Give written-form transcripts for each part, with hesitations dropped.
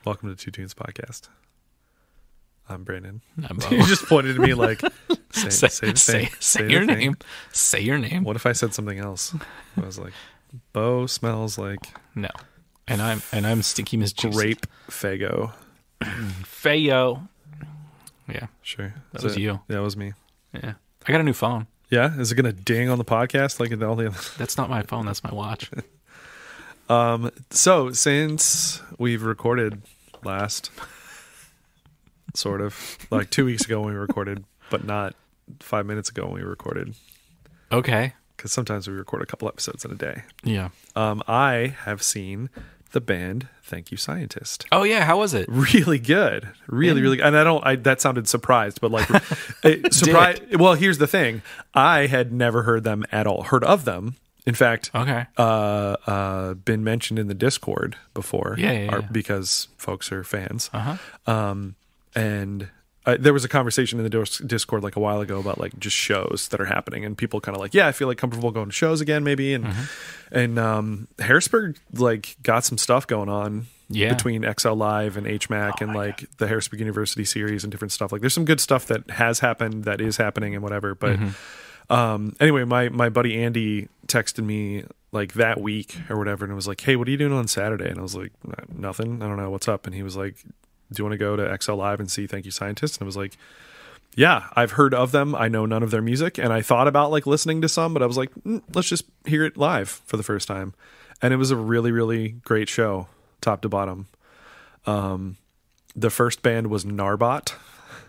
Welcome to Two Tunes Podcast. I'm Brandon. I'm Bo. You just pointed at me like, say your name. Say your name. What if I said something else? I was like, Bo smells like No. And I'm Stinky Miss Juicy. grape Fago. Fayo. Yeah. Sure. That was you. Yeah, that was me. Yeah. I got a new phone. Yeah? Is it going to ding on the podcast like all the other? That's not my phone. That's my watch. So since we've recorded last, sort of, like 2 weeks ago when we recorded, but not 5 minutes ago when we recorded. Okay. Because sometimes we record a couple episodes in a day. Yeah. I have seen the band Thank You Scientist. Oh, yeah. How was it? Really good. Really good. And that sounded surprised, but like surprised. Well, here's the thing. I had never heard them at all. Heard of them. In fact, Okay. Been mentioned in the Discord before. Yeah. Because folks are fans. Uh-huh. And there was a conversation in the Discord like a while ago about like just shows that are happening, and people kind of like, yeah, I feel like comfortable going to shows again, maybe. And Harrisburg like got some stuff going on between XL Live and HMAC and like the Harrisburg University series and different stuff. Like there's some good stuff that has happened, that is happening, and whatever. But anyway, my buddy Andy texted me like that week or whatever, and was like, hey, what are you doing on Saturday? And I was like, nothing. I don't know, what's up? And he was like, do you want to go to XL Live and see Thank You Scientist? And I was like, yeah, I've heard of them. I know none of their music. And I thought about like listening to some, but I was like, let's just hear it live for the first time. And it was a really, really great show, top to bottom. The first band was Narbot.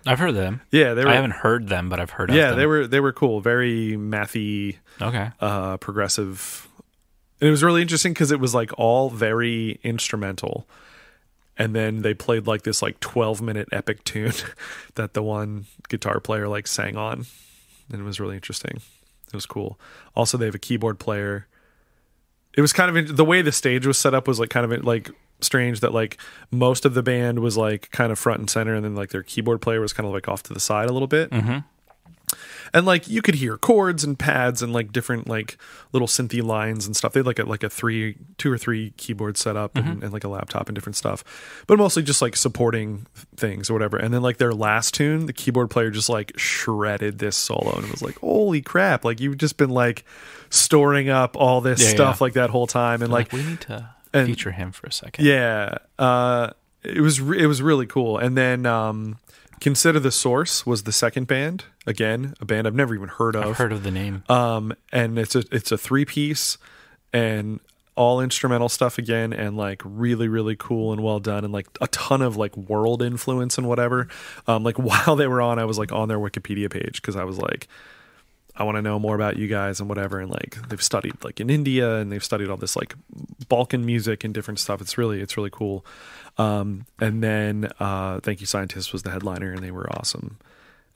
I've heard of them. Yeah, I haven't heard them, but I've heard of them. Yeah, they were cool. Very mathy, Okay. progressive. And it was really interesting because it was like all very instrumental. And then they played like this like 12-minute epic tune that the one guitar player like sang on. And it was really interesting. It was cool. Also, they have a keyboard player. It was kind of the way the stage was set up was like kind of like strange that like most of the band was like kind of front and center, and then like their keyboard player was kind of like off to the side a little bit. Mm-hmm. And like you could hear chords and pads and like different like little synthy lines and stuff. They had like a 2 or 3 keyboard setup and like a laptop and different stuff, but mostly just like supporting things or whatever. And then like their last tune, the keyboard player just like shredded this solo, and it was like, holy crap! Like you've just been like storing up all this stuff like that whole time, and like we need to feature him for a second. Yeah, it was really cool. And then Consider the Source was the second band. Again, a band I've never even heard of. I've heard of the name. And it's a 3-piece and all instrumental stuff again, and like really, really cool and well done, and like a ton of like world influence and whatever. Like while they were on, I was like on their Wikipedia page because I was like, I want to know more about you guys and whatever. And like they've studied like in India, and they've studied all this like Balkan music and different stuff. It's really cool. And then Thank You Scientist was the headliner, and they were awesome.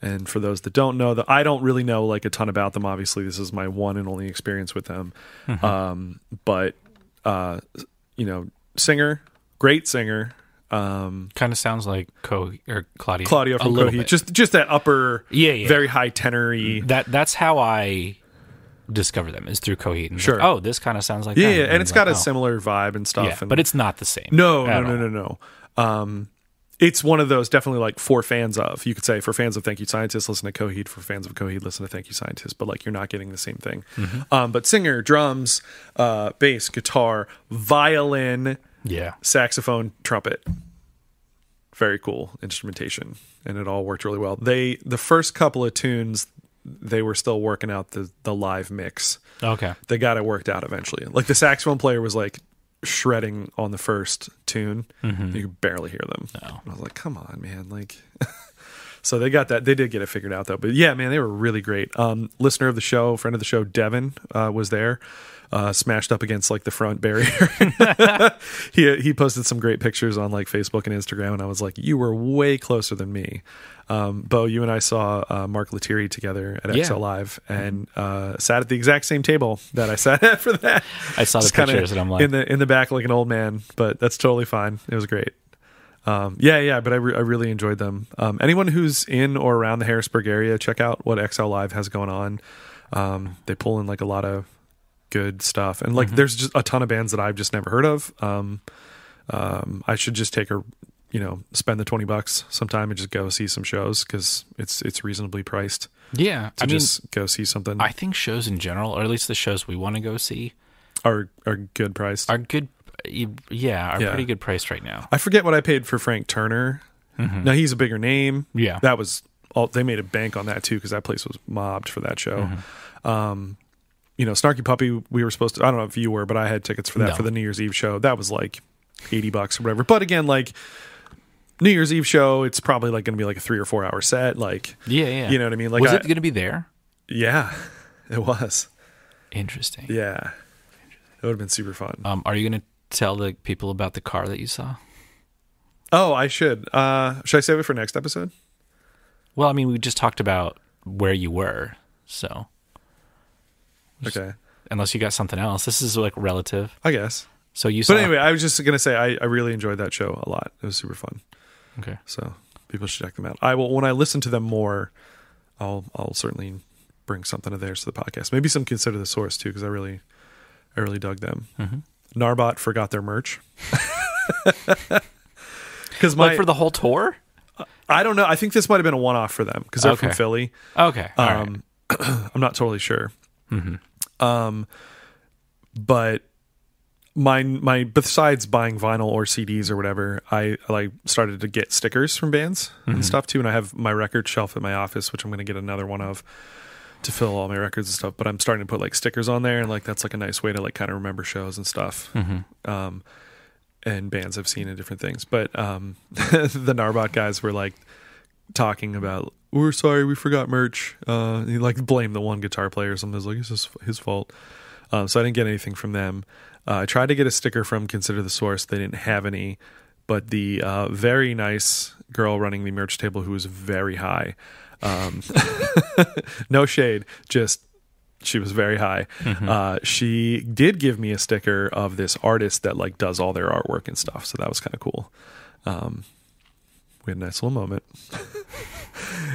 And for those that don't know, I don't really know like a ton about them. Obviously, this is my one and only experience with them. But singer, great singer. Kind of sounds like Claudio from Coheed. Just that upper, very high tenor-y. That's how I discover them, is through Coheed. Sure. Like, oh, this kind of sounds like that. Yeah, and it's got a similar vibe and stuff. Yeah, but it's not the same. No. It's one of those definitely like for fans of. You could say for fans of Thank You Scientist, listen to Coheed. For fans of Coheed, listen to Thank You Scientist. But like you're not getting the same thing. But singer, drums, bass, guitar, violin, saxophone, trumpet. Very cool instrumentation, and it all worked really well. The first couple of tunes, they were still working out the live mix. Okay. They got it worked out eventually. Like the saxophone player was like shredding on the first tune. You could barely hear them. No. I was like, come on, man. Like, so they got that. They did get it figured out though. But yeah, man, they were really great. Listener of the show, friend of the show, Devin, was there. Smashed up against like the front barrier. He posted some great pictures on like Facebook and Instagram, and I was like, you were way closer than me. Bo, you and I saw Mark Lettieri together at XL Live, and sat at the exact same table that I sat at for that. I saw the pictures, and I'm like in the back like an old man, but that's totally fine. It was great. But I really enjoyed them. Anyone who's in or around the Harrisburg area, check out what XL Live has going on. They pull in like a lot of good stuff, and like there's just a ton of bands that I've just never heard of. I should just take a spend the $20 sometime and just go see some shows because it's reasonably priced. Yeah, To just go see something I think shows in general, or at least the shows we want to go see, are good priced. are good. Yeah, pretty good priced right now. I forget what I paid for Frank Turner. Now he's a bigger name. Yeah. That was all. They made a bank on that too because that place was mobbed for that show. Snarky Puppy, we were supposed to. I don't know if you were, but I had tickets for that for the New Year's Eve show. That was like $80 or whatever. But again, like New Year's Eve show, it's probably like going to be like a 3 or 4 hour set. Like, yeah. You know what I mean? Like, was it going to be there? Yeah, it was. Interesting. Yeah, it would have been super fun. Are you going to tell the people about the car that you saw? Oh, I should. Should I save it for next episode? Well, I mean, we just talked about where you were, so. Okay. Unless you got something else. This is like relative. I guess. So you saw. But anyway, I was just going to say I really enjoyed that show a lot. It was super fun. Okay. So people should check them out. I will, when I listen to them more, I'll certainly bring something of theirs to the podcast. Maybe some Consider the Source too, because I really dug them. Narbot forgot their merch. Because like for the whole tour? I don't know. I think this might have been a one-off for them because they're from Philly. Okay. All right. I'm not totally sure. But my besides buying vinyl or CDs or whatever, I like started to get stickers from bands and stuff too. And I have my record shelf at my office, which I'm going to get another one of to fill all my records and stuff. But I'm starting to put like stickers on there, and like that's like a nice way to like kind of remember shows and stuff. And bands I've seen and different things. But the Narbot guys were like talking about, we're sorry, we forgot merch. He like blamed the one guitar player or something. I was like, it's his fault. So I didn't get anything from them. I tried to get a sticker from Consider the Source. They didn't have any. But the very nice girl running the merch table who was very high, no shade, just she was very high. She did give me a sticker of this artist that like does all their artwork and stuff. So that was kind of cool. We had a nice little moment.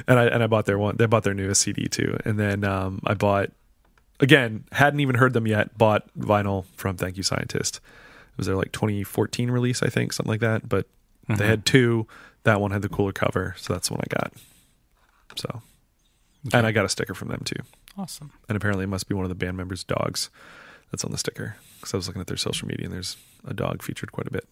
and I bought they bought their newest CD too. And then I bought, again, hadn't even heard them yet, bought vinyl from Thank You Scientist. It was their like 2014 release, I think, something like that. But they had two. That one had the cooler cover, so that's the one I got. So, and I got a sticker from them too. Awesome. And apparently it must be one of the band members' dogs that's on the sticker. Because I was looking at their social media and there's a dog featured quite a bit.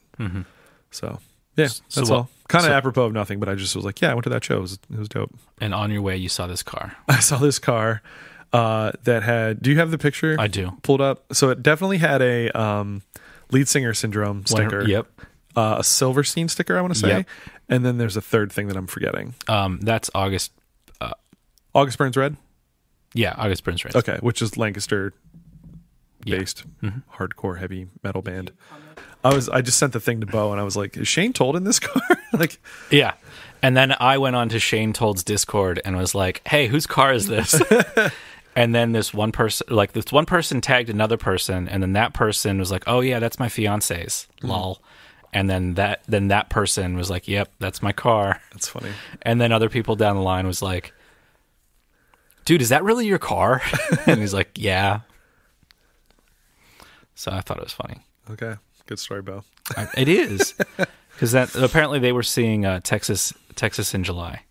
So, yeah, that's all. Kind of apropos of nothing, but I just was like, yeah, I went to that show. It was dope. And on your way, you saw this car. I saw this car that had, do you have the picture? I do. Pulled up. So it definitely had a lead singer syndrome sticker. Yep. A Silverstein sticker, I want to say. Yep. And then there's a third thing that I'm forgetting. That's August. August Burns Red? Yeah, August Burns Red. Okay, which is Lancaster based hardcore heavy metal band. I just sent the thing to Bo and I was like, is Shane Told in this car? Like, yeah. And then I went on to Shane Told's Discord and was like, hey, whose car is this? And then this one person tagged another person, and then that person was like, oh yeah, that's my fiance's. Lol. And then that person was like, yep, that's my car. That's funny. And then other people down the line was like, dude, is that really your car? And he's like, yeah. So I thought it was funny. Okay. Good story, Bo. It is. Because that apparently they were seeing Texas in July.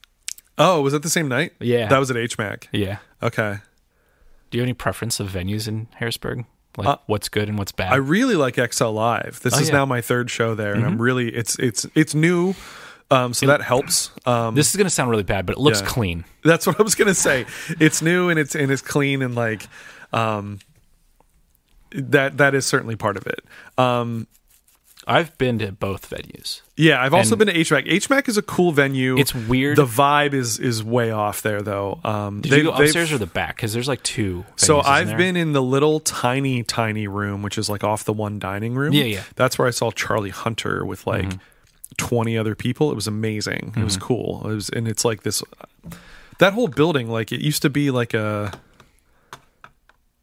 Oh, was that the same night? Yeah. That was at HMAC. Yeah. Okay. Do you have any preference of venues in Harrisburg? Like what's good and what's bad? I really like XL Live. This is now my third show there, and I'm really it's new. So that helps. This is going to sound really bad, but it looks clean. That's what I was going to say. It's new and it's clean, and like that is certainly part of it. I've been to both venues. Yeah, I've also been to HMAC. HMAC is a cool venue. It's weird. The vibe is way off there, though. Did you go upstairs or the back? Because there's like two venues. So I've been in the little tiny room, which is like off the one dining room. Yeah. That's where I saw Charlie Hunter with like 20 other people. It was amazing. It was cool. And it's like this, that whole building, like it used to be like I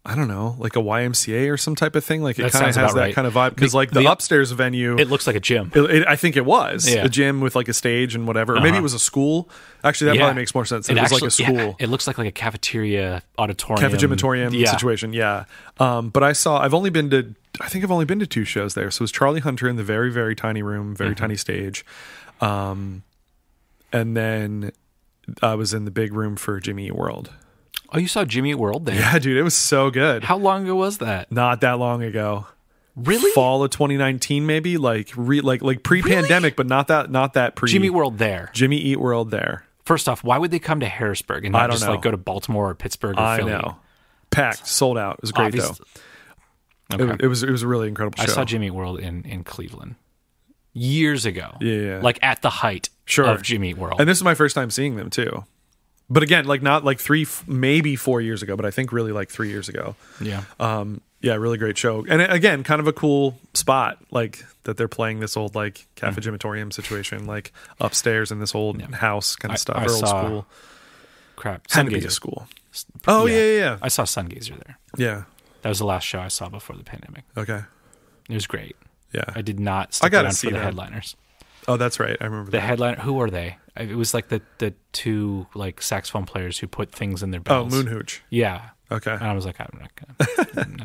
I don't know, like a YMCA or some type of thing. Like it That kind of sounds has about that right. kind of vibe because like the upstairs venue, It looks like a gym. I think it was a gym with like a stage and whatever. Or maybe it was a school. Actually, that probably makes more sense. It was like a school. Yeah, it looks like a cafeteria auditorium. Cafegimatorium situation, yeah. But I've only been to 2 shows there. So it was Charlie Hunter in the very, very tiny room, very tiny stage. And then I was in the big room for Jimmy Eat World. Oh, you saw Jimmy Eat World there? Yeah, dude, it was so good. How long ago was that? Not that long ago. Really? Fall of 2019, maybe like pre-pandemic, but not that pre. Jimmy Eat World there. Jimmy Eat World there. First off, why would they come to Harrisburg and not just like go to Baltimore or Pittsburgh or Philly? I know. Packed, sold out. It was great though. Okay. It was a really incredible show. I saw Jimmy Eat World in Cleveland years ago. Yeah. Like at the height of Jimmy Eat World. And this is my first time seeing them too. But again, like not like maybe 4 years ago, but I think really like 3 years ago. Yeah. Yeah, really great show. And again, kind of a cool spot, like that they're playing this old like cafegimatorium situation, like upstairs in this old house kind of stuff. I or old saw, school. Crap. Had to be a school. Oh, yeah. I saw Sungazer there. Yeah. That was the last show I saw before the pandemic. Okay. It was great. Yeah. I did not stick around for the headliners. Oh, that's right. I remember the headliner. Who were they? It was like the 2 like saxophone players who put things in their bells. Oh, Moonhooch. Yeah. Okay. And I was like, I'm not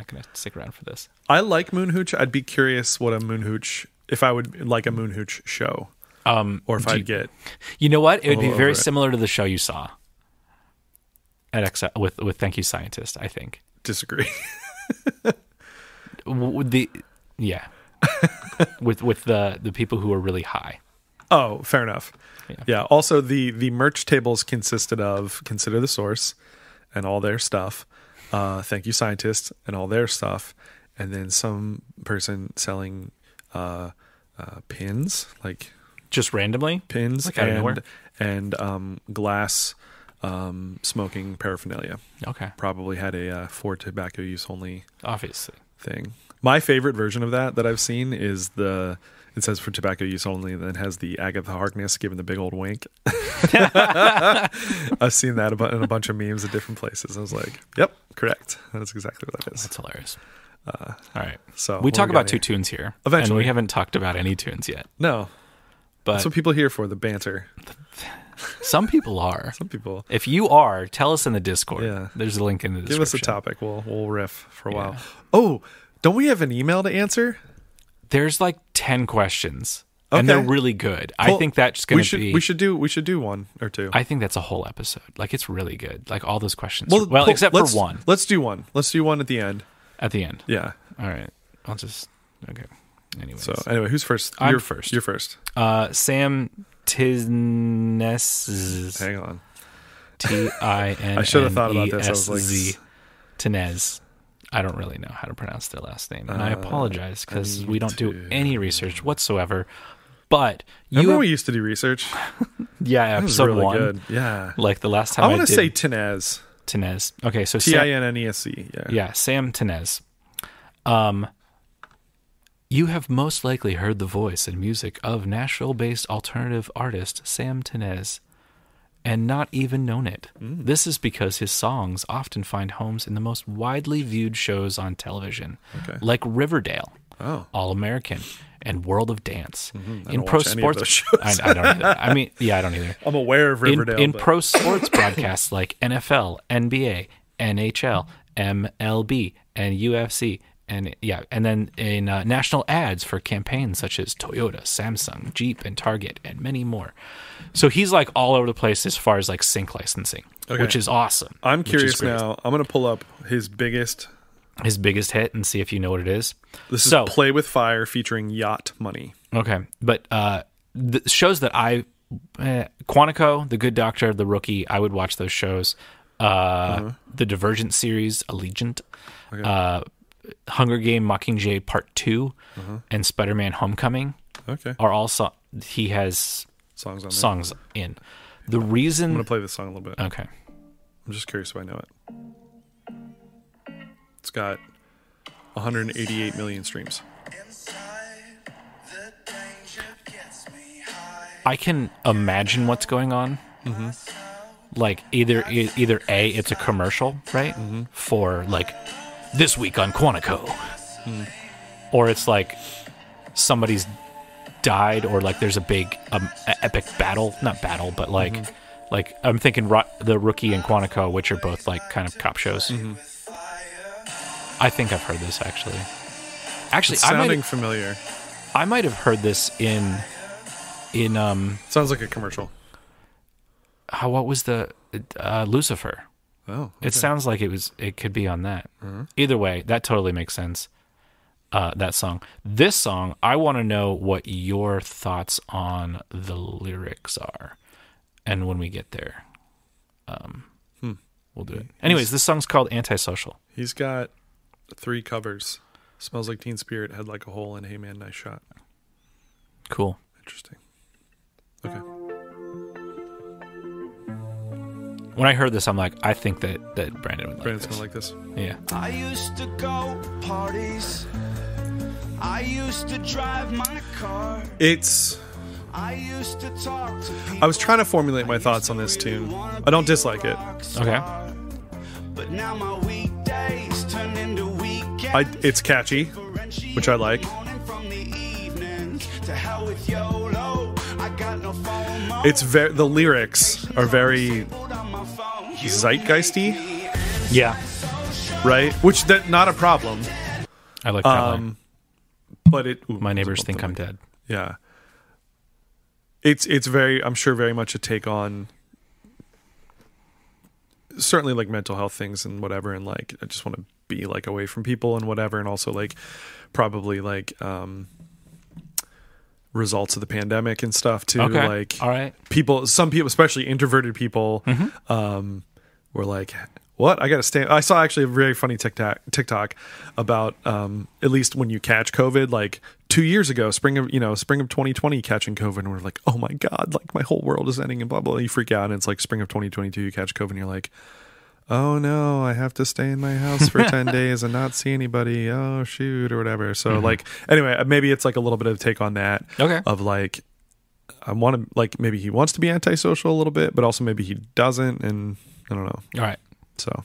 gonna stick around for this. I like Moonhooch. I'd be curious what a Moonhooch, if I would like a Moonhooch show, or if I'd get. You know what? It would be very similar to the show you saw at XL with Thank You Scientist. I think. Disagree. with the people who are really high. Oh, fair enough. Yeah. Also, the merch tables consisted of Consider the Source and all their stuff. Thank You Scientist and all their stuff, and then some person selling pins, like just randomly pins, like out of nowhere? and glass smoking paraphernalia. Okay, probably had a for tobacco use only, obviously thing. My favorite version of that I've seen is it says for tobacco use only, and then has the Agatha Harkness giving the big old wink. I've seen that in a bunch of memes at different places. I was like, yep, correct. That's exactly what that is. That's hilarious. All right. So we talk about 2 tunes here. Eventually. And we haven't talked about any tunes yet. No. But that's what people are here for, the banter. Some people are. Some people. If you are, tell us in the Discord. Yeah. There's a link in the description. Give us a topic. We'll riff for a while. Oh, don't we have an email to answer? There's like 10 questions, and they're really good. I think that's going to be. We should do 1 or 2. I think that's a whole episode. Like it's really good. Like all those questions. Well, except for 1. Let's do 1. Let's do 1 at the end. At the end. Yeah. All right. I'll just okay. Anyway. So anyway, who's first? I'm first. You're first. Sam Tinnesz. Hang on. Tinnesz. I should have thought about this. I was like Tinnesz. I don't really know how to pronounce their last name, and I apologize because we don't do any research whatsoever. But remember we used to do research. Yeah, episode really 1. Good. Yeah, like the last time I want to say Tinnesz. Tinnesz. Okay, so Tinnesc. Yeah. Yeah, Sam Tinnesz. You have most likely heard the voice and music of Nashville-based alternative artist Sam Tinnesz, and not even known it. This is because his songs often find homes in the most widely viewed shows on television, like Riverdale, All American, and World of Dance. In pro sports, I don't either. I mean, I don't either. I'm aware of Riverdale. In pro sports broadcasts like NFL, NBA, NHL, MLB, and UFC. And then in national ads for campaigns such as Toyota, Samsung, Jeep, and Target, and many more. So he's like all over the place as far as like sync licensing, which is awesome. I'm curious now. I'm going to pull up his biggest hit and see if you know what it is. This is Play with Fire featuring Yacht Money. Okay, but the shows that Quantico, The Good Doctor, The Rookie, I would watch those shows. The Divergent series, Allegiant. Hunger Game Mockingjay Part 2 and Spider-Man Homecoming are all he has songs in. The reason I'm going to play this song a little bit. Okay. I'm just curious if I know it. It's got 188 million streams. I can imagine what's going on. Like either A, it's a commercial, right? For like this week on Quantico. Or it's like somebody's died, or like there's a big epic battle. Not battle, but like I'm thinking The Rookie and Quantico, which are both like kind of cop shows. I think I've heard this actually. It's sounding familiar. I might have heard this in Sounds like a commercial. What was the Lucifer? Oh, okay. It sounds like it could be on that. Either way, that totally makes sense. That song. This song, I want to know what your thoughts on the lyrics are. And when we get there, we'll do it. Anyways, this song's called Antisocial. He's got 3 covers. Smells Like Teen Spirit, Had Like a Hole, and Hey Man, Nice Shot. Cool. Interesting. Okay. When I heard this, I'm like, I think that Brandon would like Brandon's this. gonna like this. Yeah. I used to go parties. I used to drive my car. I used to talk to people. I was trying to formulate my thoughts on this tune. I don't dislike it. Okay. But now my weekdays turn into weekends. It's catchy, which I like. It's the lyrics are very zeitgeisty, Yeah. right? Which that not a problem. I like that line. But My neighbors think I'm dead. Yeah. It's very, I'm sure, very much a take on certainly like mental health things and whatever, and like I just want to be like away from people and whatever, and also like probably like results of the pandemic and stuff too. Okay. Like all right. Some people, especially introverted people, were like, what? I gotta stay. I saw actually a very funny TikTok about at least when you catch COVID, like 2 years ago, spring of 2020, catching COVID, and we're like, oh my god, like my whole world is ending and blah blah. You freak out, and it's like spring of 2022, you catch COVID, and you're like, oh no, I have to stay in my house for 10 days and not see anybody. Oh shoot, or whatever. So like, anyway, maybe it's like a little bit of a take on that. Okay. Of like, I want to like maybe he wants to be antisocial a little bit, but also maybe he doesn't, and I don't know. All right. So I'm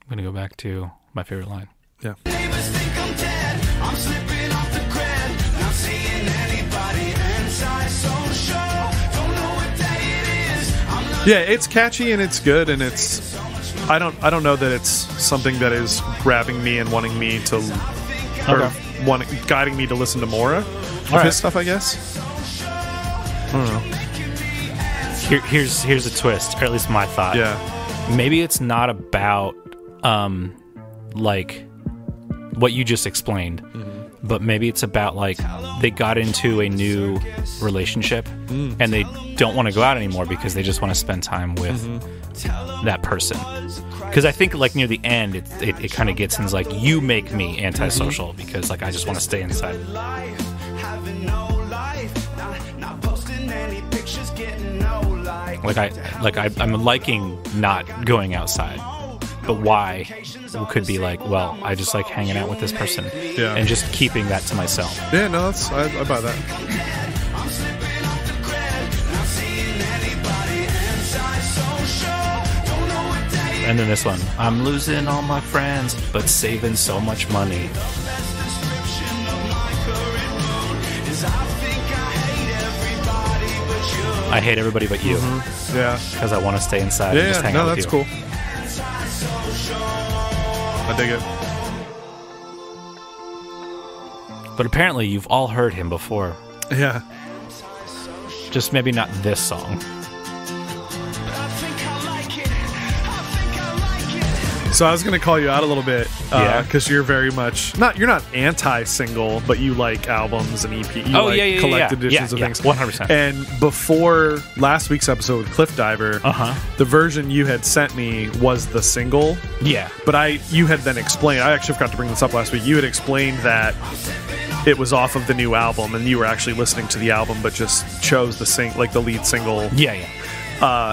going to go back to my favorite line. yeah. Neighbors think I'm dead. I'm slipping off the grid. Not seeing anybody antisocial. Don't know what day it is. Yeah, it's catchy and it's good, and it's I don't know that it's something that is grabbing me and wanting me to guiding me to listen to more of his stuff, I guess. I don't know. Here's a twist, or at least my thought. Yeah. Maybe it's not about like what you just explained, but maybe it's about like they got into a new relationship and they don't want to go out anymore because they just want to spend time with that person. Because I think like near the end it kind of gets into like, you make me antisocial because like I just want to stay inside. I'm liking not going outside, but why could be like, well, I just like hanging out with this person, and just keeping that to myself. Yeah, no, I buy that. And then this one, I'm losing all my friends, but saving so much money. I hate everybody but you. Yeah. Because I want to stay inside and just hang out with you. that's cool. I dig it. But apparently you've all heard him before. Yeah. Just maybe not this song. So I was going to call you out a little bit because you're very much you're not anti-single, but you like albums and EP. You like collected editions of things. 100%. And before last week's episode with Cliff Diver, the version you had sent me was the single. Yeah. But you had then explained, I actually forgot to bring this up last week, you had explained that it was off of the new album and you were actually listening to the album but just chose the lead single. Yeah.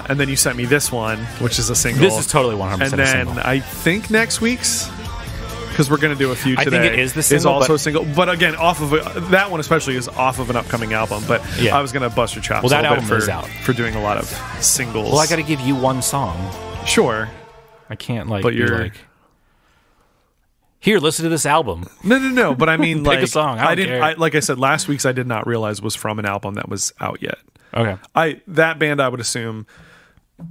And then you sent me this one, which is a single. This is totally 100% and a then single. I think next week's, because we're going to do a few today, I think it is the single, also a single. But again, off of that one especially is off of an upcoming album. But I was going to bust your chops that a little album bit is out. for doing a lot of singles. Well, I got to give you one song. Sure. I can't but you're Here, listen to this album. No. But I mean, Pick a song. I don't care. Like I said, last week's I did not realize was from an album that was out yet. Okay. That band I would assume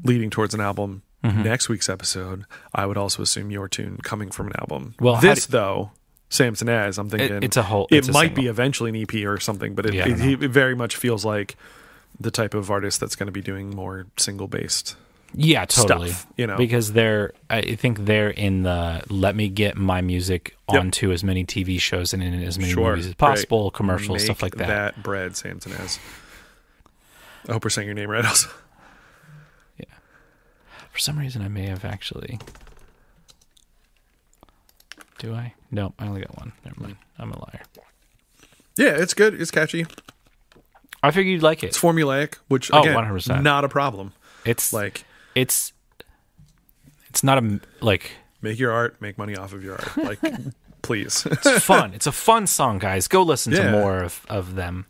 leading towards an album. Next week's episode, I would also assume your tune coming from an album. Well, though, Sam Tinnesz, I'm thinking it might be eventually an EP or something, but it very much feels like the type of artist that's going to be doing more single based. Yeah, totally. Stuff, because I think they're in the let me get my music onto as many TV shows and in as many movies as possible, commercials, stuff like that. That bread, Sam Tinnesz. I hope we're saying your name right also. Yeah. For some reason, I may have actually. Do I? No, I only got one. Never mind. I'm a liar. Yeah, it's good. It's catchy. I figured you'd like it. It's formulaic, which again, 100%. Not a problem. It's like it's not a like make your art, make money off of your art. Like, please. It's fun. It's a fun song, guys. Go listen to more of them.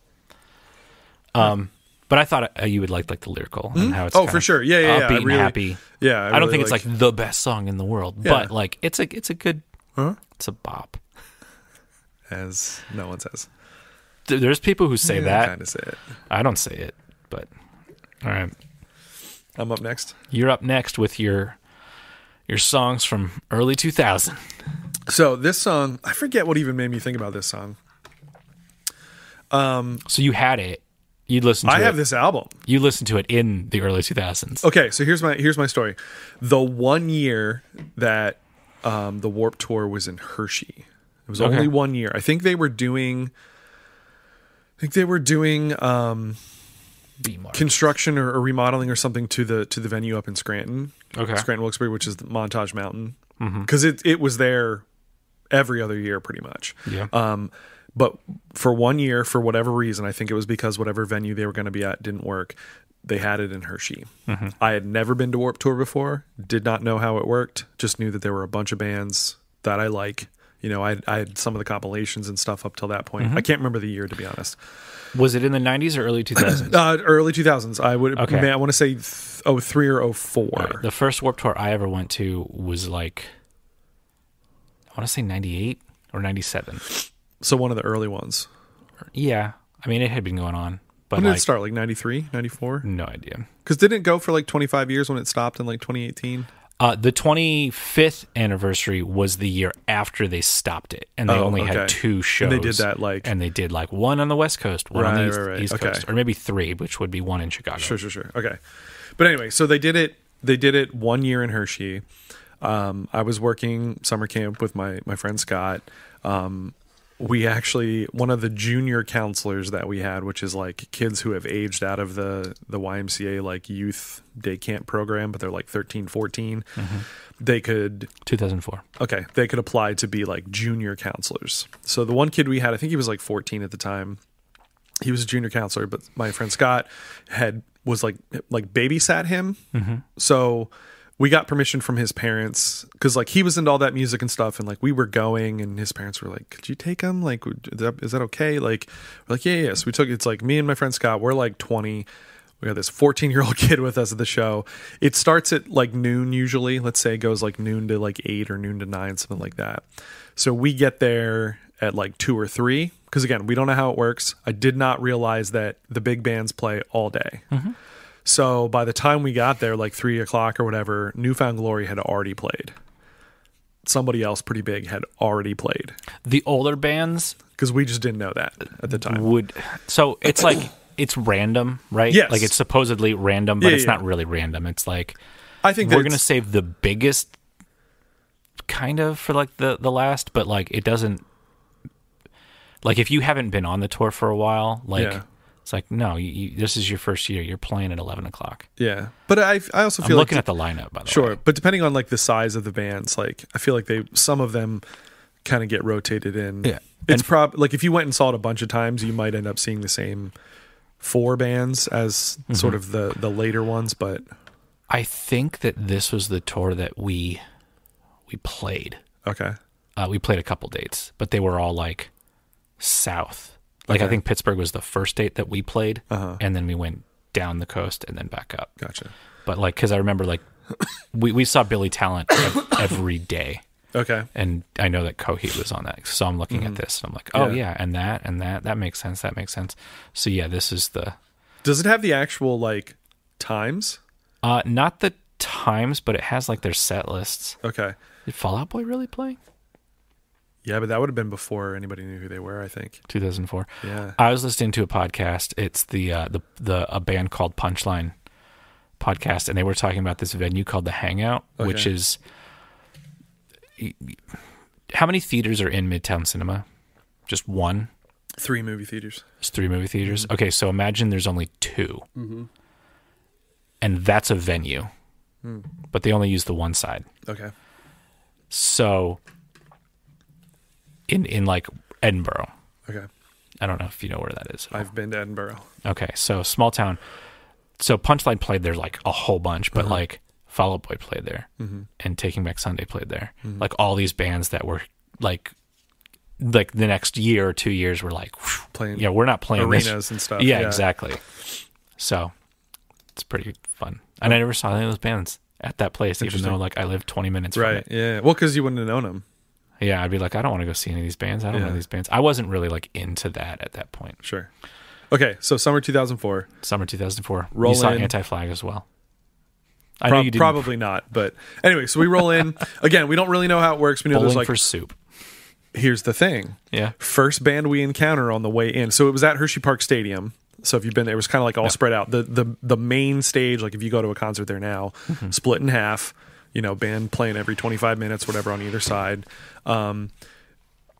But I thought you would like the lyrical and how it's for sure. Yeah. Upbeat and happy. Yeah, I don't think it's like the best song in the world, but like it's a good. It's a bop. As no one says. There's people who say that. I kind of say it. I don't say it, but all right. I'm up next. You're up next with your songs from early 2000. So this song, I forget what even made me think about this song. So you had it. You listened to it. I have this album. You listened to it in the early 2000s. Okay, so here's my story. The 1 year that the Warped Tour was in Hershey. It was only 1 year. I think they were doing construction or remodeling or something to the venue up in Scranton. Okay. Scranton Wilkes-Barre, which is the Montage Mountain. Because it was there every other year pretty much. Yeah. But for 1 year, for whatever reason, I think it was because whatever venue they were going to be at didn't work, they had it in Hershey. I had never been to Warped Tour before, did not know how it worked, just knew that there were a bunch of bands that I like. I had some of the compilations and stuff up till that point. I can't remember the year, to be honest. Was it in the 90s or early 2000s? Early 2000s. I want to say 03 or 04. Right. The first Warped Tour I ever went to was like, I want to say 98 or 97. So one of the early ones. Yeah. I mean, it had been going on. But when did it start? Like 93, 94? No idea. Because didn't it go for like 25 years when it stopped in like 2018? The 25th anniversary was the year after they stopped it, and they only had 2 shows. And they did that and they did like one on the West Coast, one on the East Coast, or maybe 3, which would be one in Chicago. Sure. Okay, but anyway, so they did it. They did it 1 year in Hershey. I was working summer camp with my friend Scott. We actually, one of the junior counselors that we had, which is like kids who have aged out of the YMCA like youth day camp program, but they're like 13, 14. They could 2004. Okay, they could apply to be like junior counselors. So the one kid we had, I think he was like 14 at the time. He was a junior counselor, but my friend Scott was like babysat him. So we got permission from his parents because like he was into all that music and stuff, and like we were going, and his parents were like, "Could you take him? Like, is that okay?" Like, we're like, yeah. So we took. It's like me and my friend Scott. We're like 20. We got this 14-year-old kid with us at the show. It starts at like noon usually. Let's say it goes like noon to like 8 or noon to 9, something like that. So we get there at like 2 or 3 because again, we don't know how it works. I did not realize that the big bands play all day. So by the time we got there, like 3 o'clock or whatever, Newfound Glory had already played. Somebody else pretty big had already played. The older bands, because we just didn't know that at the time. So it's like it's random, right? Yes. Like it's supposedly random, but it's not really random. It's like I think we're going to save the biggest kind of for like the last, but like it doesn't. Like if you haven't been on the tour for a while, like. Yeah. It's like, no, this is your first year. You're playing at 11 o'clock. Yeah. But I also feel I'm looking at the lineup, by the way. Sure. But depending on like the size of the bands, like I feel like some of them kind of get rotated in. Yeah. It's like if you went and saw it a bunch of times, you might end up seeing the same 4 bands as sort of the later ones. But I think that this was the tour that we played. Okay. We played a couple dates, but they were all like south. Like, I think Pittsburgh was the first date that we played, and then we went down the coast and then back up. Gotcha. But, like, because I remember, like, we saw Billy Talent every day. Okay. And I know that Coheed was on that. So I'm looking at this and I'm like, oh yeah, and that makes sense. That makes sense. So yeah, this is the... Does it have the actual like times? Not the times, but it has like their set lists. Okay. Did Fall Out Boy really play? Yeah, but that would have been before anybody knew who they were, I think. 2004. Yeah. I was listening to a podcast. It's a band called Punchline podcast, and they were talking about this venue called The Hangout, which is... How many theaters are in Midtown Cinema? Just one? 3 movie theaters. There's 3 movie theaters? Mm-hmm. Okay, so imagine there's only 2. Mm-hmm. And that's a venue. But they only use the one side. Okay. So... In like Edinburgh. Okay. I don't know if you know where that is. I've been to Edinburgh. Okay, so small town. So Punchline played there like a whole bunch, but like Fall Out Boy played there, and Taking Back Sunday played there. Like all these bands that were like the next year or 2 years were like Playing, yeah, we're not playing arenas and stuff. Yeah, exactly. So it's pretty fun, and I never saw any of those bands at that place, even though like I lived 20 minutes from it. Yeah. Well, because you wouldn't have known them. Yeah, I'd be like, I don't want to go see any of these bands. I don't know these bands. I wasn't really like into that at that point. Sure. Okay, so summer 2004. Summer 2004. Roll you saw in. Anti-Flag as well. I know you didn't. Probably not, but anyway, so we roll in. Again, we don't really know how it works. We know Bowling there's like for Soup. Here's the thing. Yeah. First band we encounter on the way in. So it was at Hershey Park Stadium. So if you've been there, it was kind of like all spread out. The main stage, like if you go to a concert there now, split in half. You know, band playing every 25 minutes, whatever, on either side.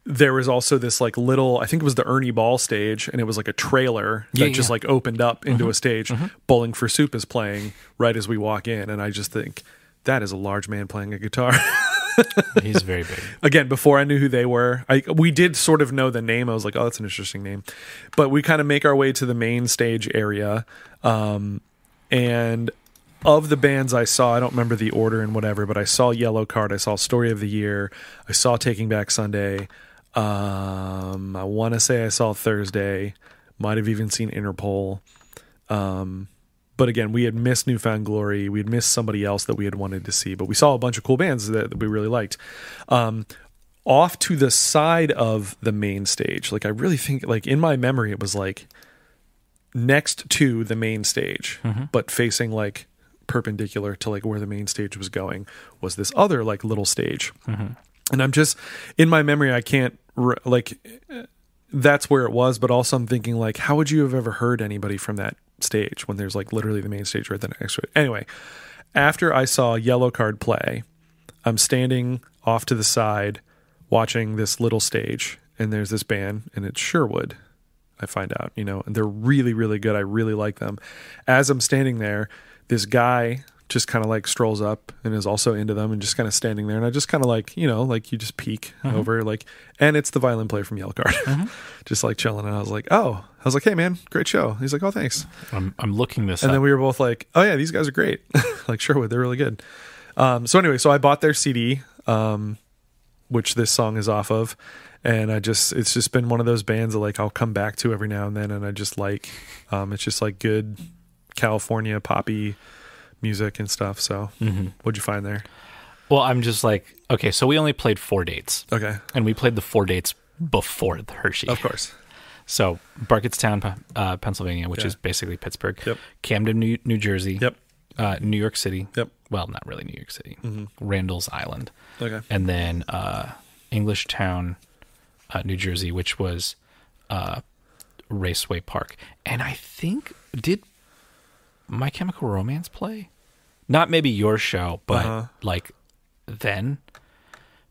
There was also this like little, I think it was the Ernie Ball stage, and it was like a trailer that just like opened up into a stage. Bowling for Soup is playing right as we walk in, and I just think that is a large man playing a guitar. He's very big. Again, before I knew who they were, we did sort of know the name. I was like, oh, that's an interesting name. But we kind of make our way to the main stage area, and of the bands I saw, I don't remember the order and whatever, but I saw Yellow Card, I saw Story of the Year, I saw Taking Back Sunday. I want to say I saw Thursday, might have even seen Interpol. But again, we had missed Newfound Glory. We had missed somebody else that we had wanted to see, but we saw a bunch of cool bands that we really liked. Off to the side of the main stage, like I really think, like in my memory, it was like next to the main stage, but facing like perpendicular to like where the main stage was going, was this other like little stage. And I'm just, in my memory, I can't like, that's where it was, but also I'm thinking like, how would you have ever heard anybody from that stage when there's like literally the main stage right then next to it? Anyway, after I saw Yellow Card play, I'm standing off to the side watching this little stage, and there's this band, and it's Sherwood. I find out, you know, and they're really, really good. I really like them. As I'm standing there, this guy just kind of like strolls up and is also into them and just kind of standing there. And I just kind of like, you know, like you just peek over like, and it's the violin player from Yellow Card, just like chilling. And I was like, hey man, great show. He's like, oh, thanks. I'm looking this and up. Then we were both like, oh yeah, these guys are great. Like Sherwood, they're really good. So anyway, so I bought their CD, which this song is off of. And it's just been one of those bands that like I'll come back to every now and then. And I just like, it's just like good California poppy music and stuff. So what'd you find there? Well, I'm just like, okay, so we only played 4 dates. Okay. And we played the 4 dates before the Hershey. Of course. So Barkettstown, Pennsylvania, which is basically Pittsburgh. Yep. Camden, New Jersey. Yep. New York City. Yep. Well, not really New York City. Randall's Island. Okay. And then Englishtown, New Jersey, which was Raceway Park. And I think, did My Chemical Romance play? Not maybe your show, but like then,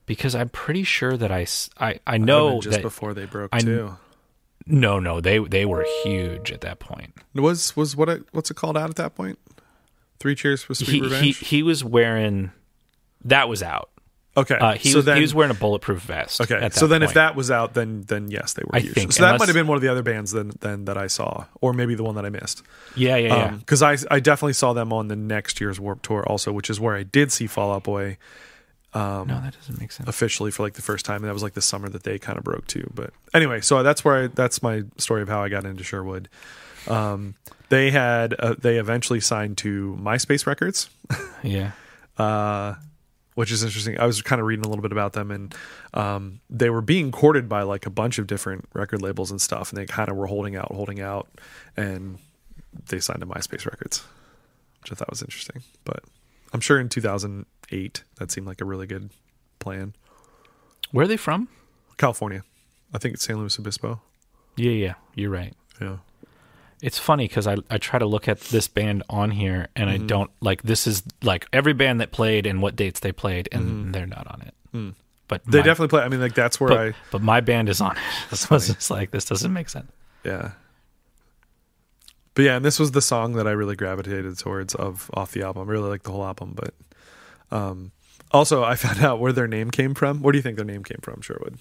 because I'm pretty sure that I know just that before they broke too. No, they were huge at that point. Was what's it called out at that point? 3 Cheers for Sweet Revenge. He was wearing, that was out. Okay, he was wearing a bulletpruf vest. Okay, so then if that was out, then yes, they were huge. Think, so that might have been one of the other bands then that I saw, or maybe the one that I missed. Yeah. Because I definitely saw them on the next year's Warped Tour also, which is where I did see Fall Out Boy. No, that doesn't make sense. Officially for like the first time, and that was like the summer that they kind of broke too. But anyway, so that's my story of how I got into Sherwood. They eventually signed to MySpace Records. Yeah. which is interesting. I was kind of reading a little bit about them, and they were being courted by like a bunch of different record labels and stuff, and they kind of were holding out, and they signed to MySpace Records, which I thought was interesting. But I'm sure in 2008 that seemed like a really good plan. Where are they from? California. I think it's San Luis Obispo. Yeah, you're right. Yeah. It's funny because I try to look at this band on here, and I don't, like, this is like every band that played and what dates they played, and they're not on it. But They definitely play. I mean, like, that's where But my band is on it. So it's just like, this doesn't make sense. Yeah. But yeah, and this was the song that I really gravitated towards off the album. I really like the whole album, but also I found out where their name came from. Where do you think their name came from, Sherwood?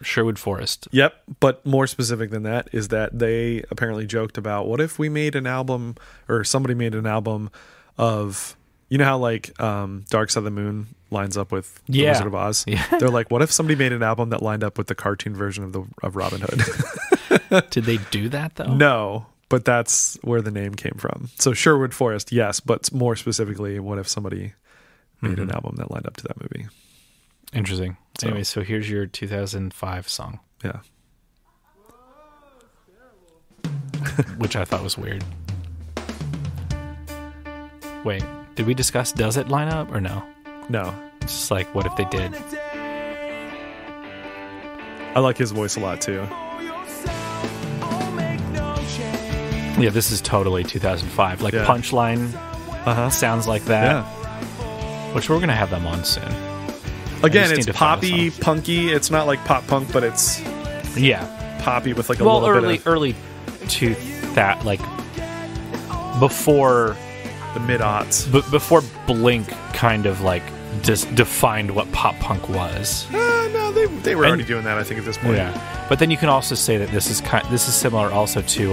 Sherwood Forest. Yep, but more specific than that is that they apparently joked about, what if we made an album, or somebody made an album of, you know how like Dark Side of the Moon lines up with The Wizard of Oz? Yeah. They're like, what if somebody made an album that lined up with the cartoon version of Robin Hood? Did they do that though? No, but that's where the name came from. So Sherwood Forest, yes, but more specifically, what if somebody made an album that lined up to that movie? Interesting. Anyway, so here's your 2005 song. Yeah. Which I thought was weird. Wait, did we discuss does it line up or no? No. It's just like, what if they did? I like his voice a lot too. Yeah, this is totally 2005. Like, Punchline sounds like that. Yeah. Which we're going to have them on soon. Again, it's poppy, punky. It's not like pop punk, but it's poppy with like a little bit of early to that, like before the mid-aughts. Before Blink kind of like just defined what pop punk was. No, they were already doing that, I think, at this point. Yeah, but then you can also say that this is similar also to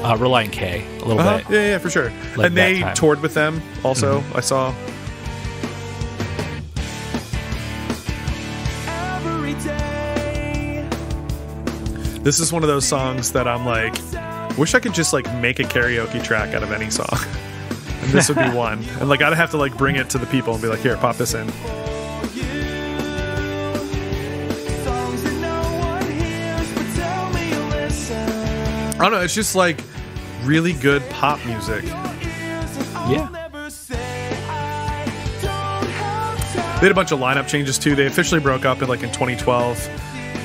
Relient K a little bit. Yeah, for sure. Like, and they toured with them also. I saw. This is one of those songs that I'm like, wish I could just like make a karaoke track out of any song. And this would be one. And like, I'd have to like bring it to the people and be like, here, pop this in. I don't know, it's just like really good pop music. Yeah. They had a bunch of lineup changes too. They officially broke up in 2012.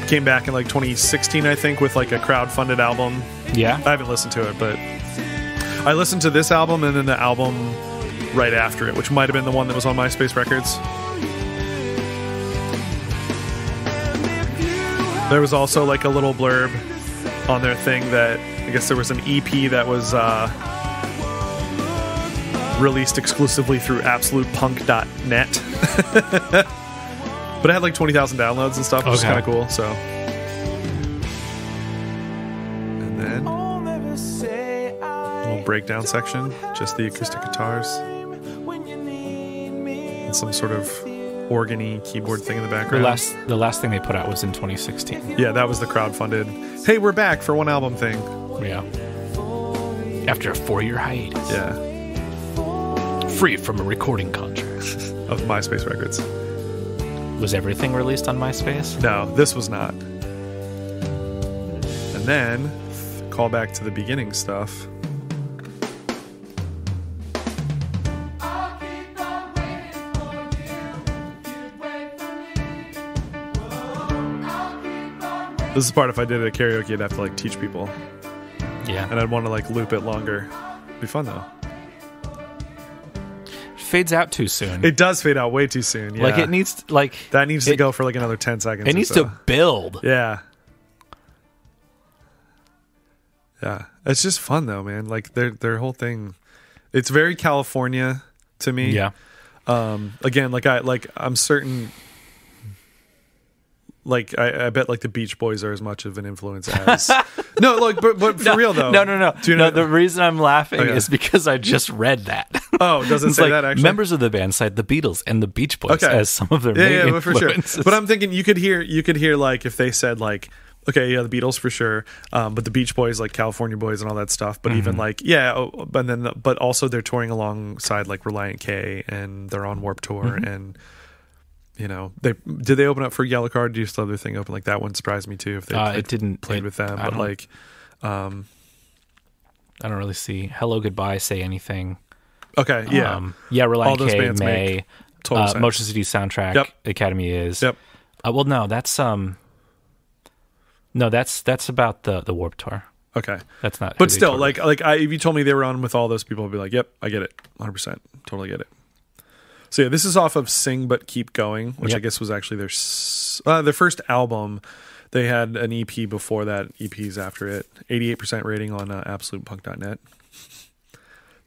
Came back in 2016, I think, with like a crowd-funded album. Yeah. I haven't listened to it, but I listened to this album and then the album right after it, which might have been the one that was on MySpace Records. There was also like a little blurb on their thing that I guess there was an EP that was released exclusively through absolutepunk.net. But it had like 20,000 downloads and stuff, which is kind of cool. So, and then a little breakdown section, just the acoustic guitars and some sort of organ-y keyboard thing in the background. The last thing they put out was in 2016. Yeah, that was the crowd-funded, hey, we're back for one album thing. Yeah. After a 4-year hiatus. Yeah. Free from a recording contract. Of MySpace Records. Was everything released on MySpace? No, this was not. And then, call back to the beginning stuff. This is the part, if I did it at karaoke, I'd have to like teach people. Yeah. And I'd want to like loop it longer. It'd be fun though. Fades out too soon. It does fade out way too soon. Yeah. Like it needs that needs to go for like another 10 seconds. It needs to build. Yeah. Yeah. It's just fun though, man. Like their whole thing. It's very California to me. Yeah. Again, I'm certain I bet like the Beach Boys are as much of an influence as no, like but for real though. No. Do you know the reason I'm laughing is because I just read that. Oh, does it say that actually? Members of the band cite the Beatles and the Beach Boys as some of their main influences. For sure. But I'm thinking you could hear like if they said like Okay, yeah, the Beatles for sure, but the Beach Boys, like California Boys and all that stuff. But even like, but also they're touring alongside like Reliant K, and they're on Warped Tour, and did they open up for Yellow Card? Do you still have their thing open? Like that one surprised me too. If they it didn't played with them, but like, I don't really see Hello Goodbye, Say Anything. Okay, yeah, Reliant all those K, bands May, make total sense. Motion City Soundtrack, Yep. Academy is. Yep. Well, no, that's that's about the Warped Tour. Okay, that's not. But still, if you told me they were on with all those people, I'd be like, yep, I get it, 100%, totally get it. So yeah, this is off of Sing But Keep Going, which I guess was actually their first album. They had an EP before that, EPs after it. 88% rating on absolutepunk.net.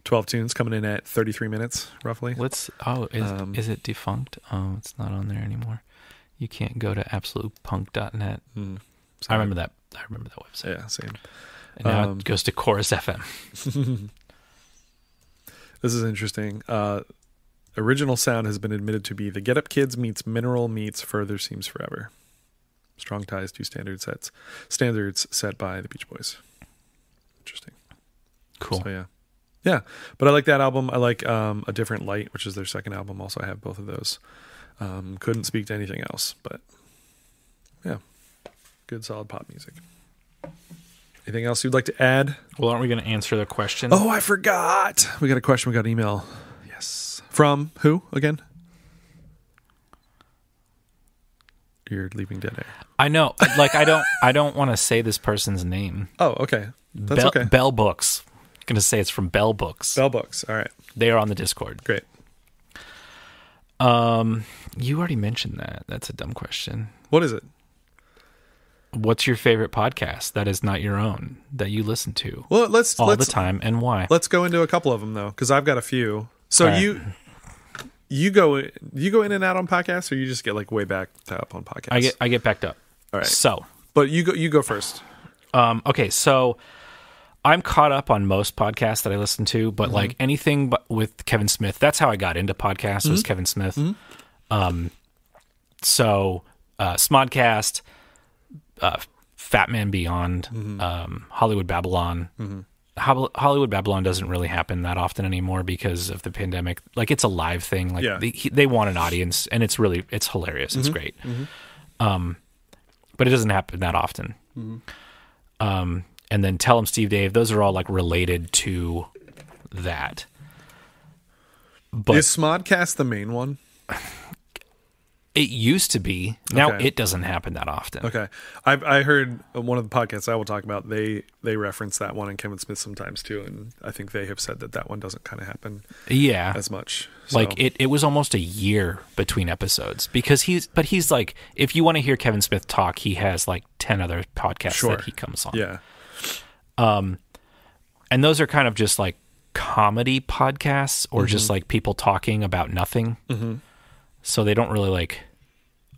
12 tunes coming in at 33 minutes, roughly. Is it defunct? Oh, it's not on there anymore. You can't go to absolutepunk.net. I remember that website. Yeah, same. And now it goes to Chorus FM. This is interesting. Original sound has been admitted to be The Get Up Kids meets Mineral meets Further Seems Forever. Strong ties to standards set by the Beach Boys. Interesting. Cool. So yeah, but I like that album. I like A Different Light, which is their second album. Also, I have both of those. Couldn't speak to anything else, but yeah, good solid pop music. Anything else you'd like to add? Well, aren't we going to answer the question? Oh, I forgot. We got a question. We got an email. Yes. From who again? You're leaving dead air. I know. Like I don't want to say this person's name. Oh, okay. That's okay. Bell Books. I'm going to say it's from Bell Books. Bell Books. All right. They are on the Discord. Great. You already mentioned that. That's a dumb question. What is it? What's your favorite podcast that is not your own that you listen to? Well, let's the time, and why? Let's go into a couple of them though, because I've got a few. So you go in and out on podcasts, or you just get like way backed up on podcasts? I get backed up. All right. So, but you go first. Okay, so I'm caught up on most podcasts that I listen to, but like anything with Kevin Smith, that's how I got into podcasts was Kevin Smith. So Smodcast, Fat Man Beyond, Hollywood Babylon. Hollywood Babylon doesn't really happen that often anymore because of the pandemic. Like it's a live thing. Like they want an audience, and it's hilarious. It's great. But it doesn't happen that often. And then Tell 'em Steve Dave. Those are all like related to that. But is Smodcast the main one? It used to be. Now it doesn't happen that often. Okay. I heard one of the podcasts I will talk about, they reference that one and Kevin Smith sometimes too, and I think they have said that one doesn't kind of happen as much. So. Like it was almost a year between episodes because he's like, if you want to hear Kevin Smith talk, he has like 10 other podcasts that he comes on. Yeah. And those are kind of just like comedy podcasts or just like people talking about nothing. So they don't really like,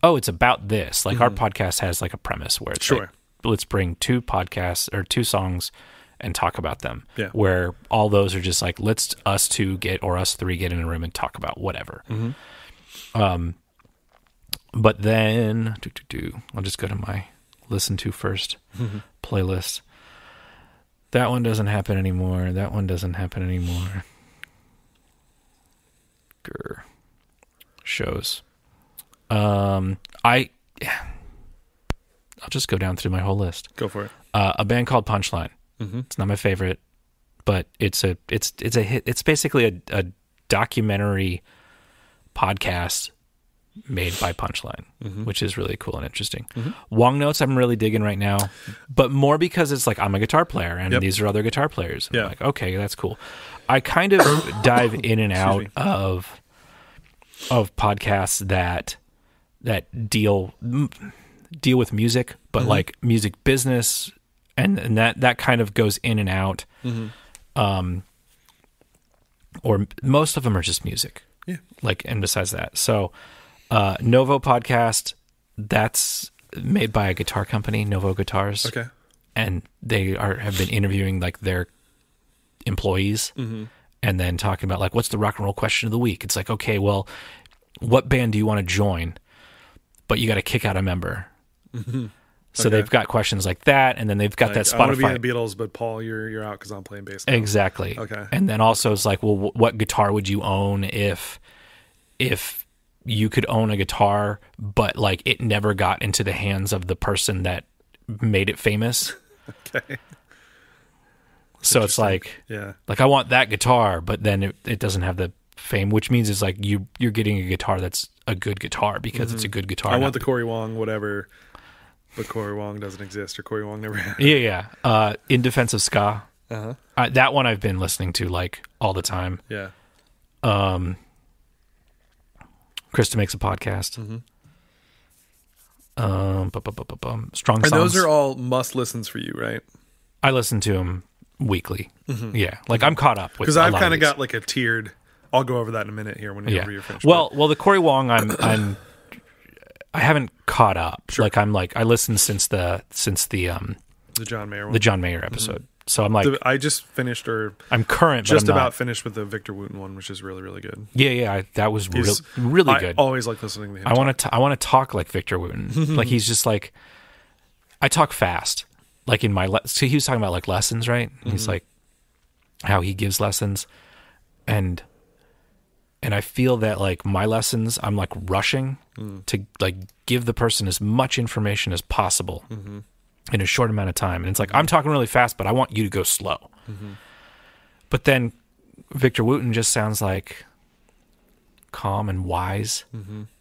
oh, it's about this. Like our podcast has like a premise where it's like, let's bring two podcasts or two songs and talk about them. Yeah. Where all those are just like, let's us three get in a room and talk about whatever. But then I'll just go to my listen to first playlist. That one doesn't happen anymore. That one doesn't happen anymore. Grr. Shows. I'll just go down through my whole list. Go for it. A band called Punchline. It's not my favorite, but it's a hit. It's basically a documentary podcast made by Punchline, which is really cool and interesting. Wong Notes I'm really digging right now, but more because it's like I'm a guitar player and these are other guitar players. And I'm like, okay, that's cool. I kind of dive in and out of podcasts that deal with music, but like music business, and that kind of goes in and out. Or most of them are just music. Yeah. Like, and besides that, so Novo podcast, that's made by a guitar company, Novo Guitars. Okay. And they have been interviewing like their employees. And then talking about like, what's the rock and roll question of the week? It's like, okay, well, what band do you want to join? But you got to kick out a member. So they've got questions like that, and then they've got that Spotify. I want to be in the Beatles, but Paul, you're out because I'm playing bass now. Exactly. Okay. And then also it's like, well, what guitar would you own if you could own a guitar, but like it never got into the hands of the person that made it famous? Okay. So it's like, like I want that guitar, but then it doesn't have the fame, which means it's like you're getting a guitar that's a good guitar because it's a good guitar. I want the Corey Wong, whatever. But Corey Wong doesn't exist, or Corey Wong never had. Yeah. In Defense of Ska. That one I've been listening to like all the time. Yeah. Krista Makes a Podcast. Strong Songs. And those are all must listens for you, right? I listen to them weekly. Yeah. Like I'm caught up with, because I've kind of got like a tiered. I'll go over that in a minute here when you're finished. Well, the Corey Wong, I haven't caught up. Sure. Like I listened since the John Mayer one. The John Mayer episode. So I'm like, I just finished, or I'm current, just but I'm about finished with the Victor Wooten one, which is really, really good. Yeah, that was really good. I always like listening to him. I want to talk like Victor Wooten. Like he's just like, I talk fast. Like in so he was talking about like lessons, right? And he's like how he gives lessons, and I feel that like my lessons, I'm like rushing to like give the person as much information as possible in a short amount of time. And it's like, I'm talking really fast, but I want you to go slow. But then Victor Wooten just sounds like calm and wise.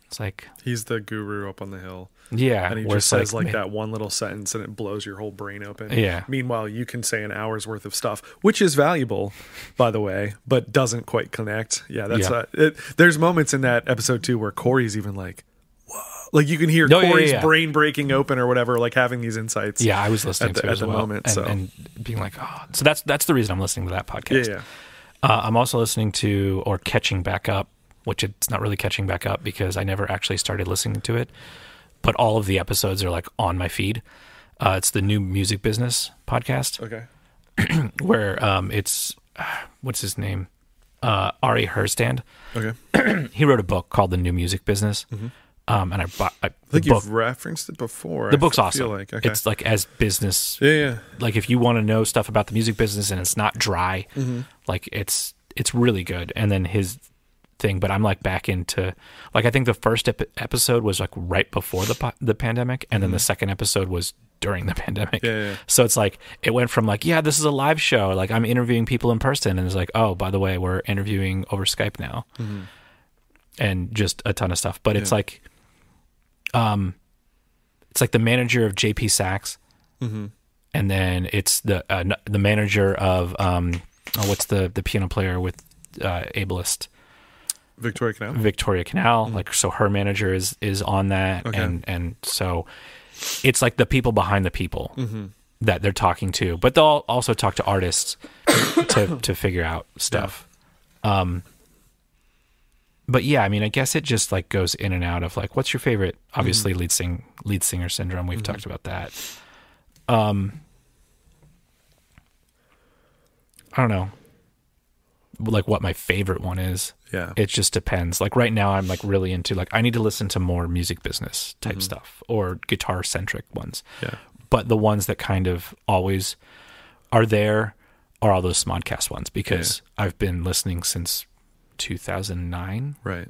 It's like, he's the guru up on the hill. Yeah. And he just says like that one little sentence and it blows your whole brain open. Yeah. Meanwhile, you can say an hour's worth of stuff, which is valuable, by the way, but doesn't quite connect. Yeah, that's there's moments in that episode too where Corey's even like, whoa. Like you can hear Corey's brain breaking open or whatever, like having these insights. Yeah, I was listening to it at as the well, moment. And being like, oh. So that's the reason I'm listening to that podcast. Yeah. I'm also listening to, or catching back up, which it's not really catching back up because I never actually started listening to it, but all of the episodes are like on my feed. It's the New Music Business podcast. Okay. Where it's, what's his name? Ari Herstand. Okay. He wrote a book called The New Music Business. And I bought I think you've referenced it before. The book's awesome. Like. Okay. It's like as business. Yeah. Like if you want to know stuff about the music business and it's not dry, like it's really good. And then his thing, but I'm like back into, like, I think the first episode was like right before the pandemic, and then the second episode was during the pandemic. Yeah. So it's like it went from like, yeah, this is a live show, like I'm interviewing people in person, and it's like, oh, by the way, we're interviewing over Skype now, and just a ton of stuff. But it's like, it's like the manager of JP Sachs, and then it's the manager of what's the piano player with ableist. Victoria Canal. Like, so her manager is on that. Okay. And so it's like the people behind the people that they're talking to, but they'll also talk to artists to figure out stuff. Yeah. But yeah, I mean, I guess it just like goes in and out of like, what's your favorite, obviously lead singer syndrome. We've talked about that. I don't know, like what my favorite one is. Yeah. It just depends. Like right now I'm like really into, like, I need to listen to more music business type stuff or guitar centric ones. Yeah. But the ones that kind of always are there are all those Smodcast ones, because I've been listening since 2009. Right.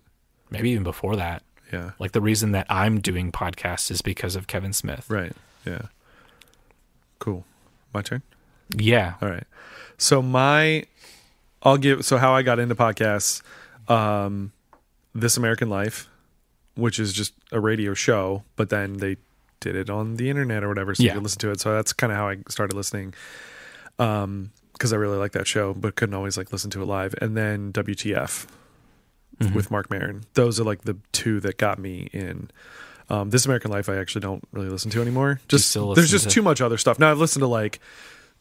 Maybe even before that. Yeah. Like the reason that I'm doing podcasts is because of Kevin Smith. Right. Yeah. Cool. My turn? Yeah. All right. So how I got into podcasts, This American Life, which is just a radio show, but then they did it on the internet or whatever, so you could listen to it. So that's kind of how I started listening, because I really like that show, but couldn't always like listen to it live. And then WTF with Mark Maron. Those are like the two that got me in. This American Life I actually don't really listen to anymore. There's just too much other stuff. Now I've listened to like